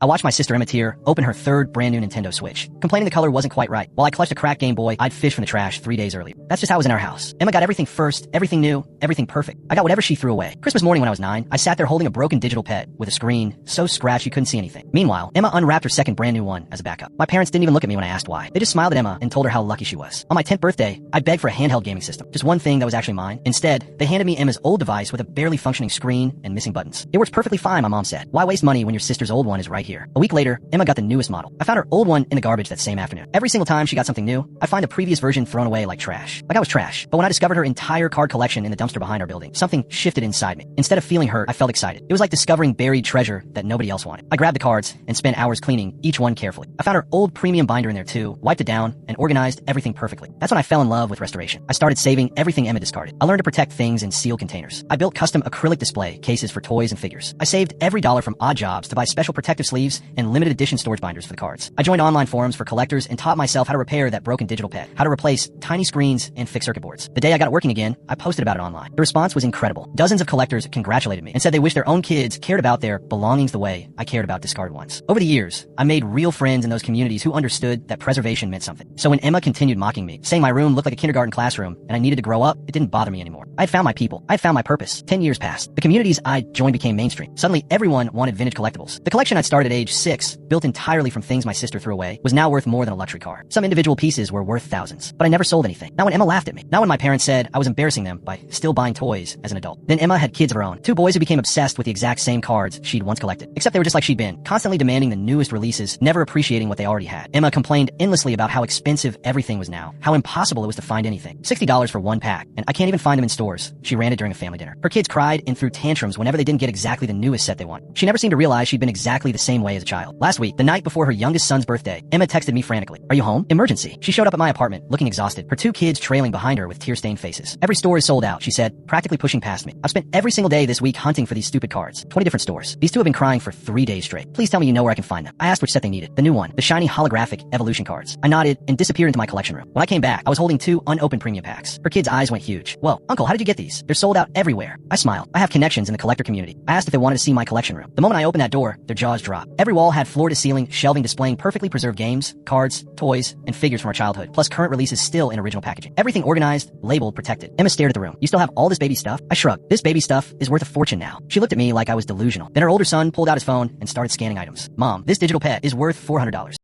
I watched my sister Emma Tier open her third brand new Nintendo Switch, complaining the color wasn't quite right, while I clutched a cracked Game Boy I'd fished from the trash 3 days earlier. That's just how it was in our house. Emma got everything first, everything new, everything perfect. I got whatever she threw away. Christmas morning when I was 9, I sat there holding a broken digital pet with a screen so scratched you couldn't see anything. Meanwhile, Emma unwrapped her second brand new one as a backup. My parents didn't even look at me when I asked why. They just smiled at Emma and told her how lucky she was. On my 10th birthday, I begged for a handheld gaming system, just one thing that was actually mine. Instead, they handed me Emma's old device with a barely functioning screen and missing buttons. It works perfectly fine, my mom said. Why waste money when your sister's old one is right here? A week later, Emma got the newest model. I found her old one in the garbage that same afternoon. Every single time she got something new, I'd find a previous version thrown away like trash. Like I was trash. But when I discovered her entire card collection in the dumpster behind our building, something shifted inside me. Instead of feeling hurt, I felt excited. It was like discovering buried treasure that nobody else wanted. I grabbed the cards and spent hours cleaning each one carefully. I found her old premium binder in there too, wiped it down, and organized everything perfectly. That's when I fell in love with restoration. I started saving everything Emma discarded. I learned to protect things in sealed containers. I built custom acrylic display cases for toys and figures. I saved every dollar from odd jobs to buy special protective sleeves and limited edition storage binders for the cards. I joined online forums for collectors and taught myself how to repair that broken digital pet, how to replace tiny screens and fix circuit boards. The day I got it working again, I posted about it online. The response was incredible. Dozens of collectors congratulated me and said they wish their own kids cared about their belongings the way I cared about discarded ones. Over the years, I made real friends in those communities who understood that preservation meant something. So when Emma continued mocking me, saying my room looked like a kindergarten classroom and I needed to grow up, it didn't bother me anymore. I had found my people. I had found my purpose. 10 years passed. The communities I joined became mainstream. Suddenly, everyone wanted vintage collectibles. The collection I'd started at age 6, built entirely from things my sister threw away, was now worth more than a luxury car. Some individual pieces were worth thousands, but I never sold anything. Not when Emma laughed at me. Not when my parents said I was embarrassing them by still buying toys as an adult. Then Emma had kids of her own. 2 boys who became obsessed with the exact same cards she'd once collected. Except they were just like she'd been, constantly demanding the newest releases, never appreciating what they already had. Emma complained endlessly about how expensive everything was now, how impossible it was to find anything. $60 for one pack, and I can't even find them in stores. She ran it during a family dinner. Her kids cried and threw tantrums whenever they didn't get exactly the newest set they wanted. She never seemed to realize she'd been exactly the same way as a child. Last week, the night before her youngest son's birthday, Emma texted me frantically. "Are you home? Emergency." She showed up at my apartment, looking exhausted, her 2 kids trailing behind her with tear-stained faces. "Every store is sold out," she said, practically pushing past me. "I've spent every single day this week hunting for these stupid cards. 20 different stores. These 2 have been crying for 3 days straight. Please tell me you know where I can find them." I asked which set they needed. The new one, the shiny holographic evolution cards. I nodded and disappeared into my collection room. When I came back, I was holding 2 unopened premium packs. Her kids' eyes went huge. "Whoa, Uncle, how did you get these? They're sold out everywhere." I smiled. I have connections in the collector community. I asked if they wanted to see my collection room. The moment I opened that door, their jaws dropped. Every wall had floor-to-ceiling shelving displaying perfectly preserved games, cards, toys, and figures from our childhood, plus current releases still in original packaging. Everything organized, labeled, protected. Emma stared at the room. "You still have all this baby stuff?" I shrugged. "This baby stuff is worth a fortune now." She looked at me like I was delusional. Then her older son pulled out his phone and started scanning items. "Mom, this digital pet is worth $400.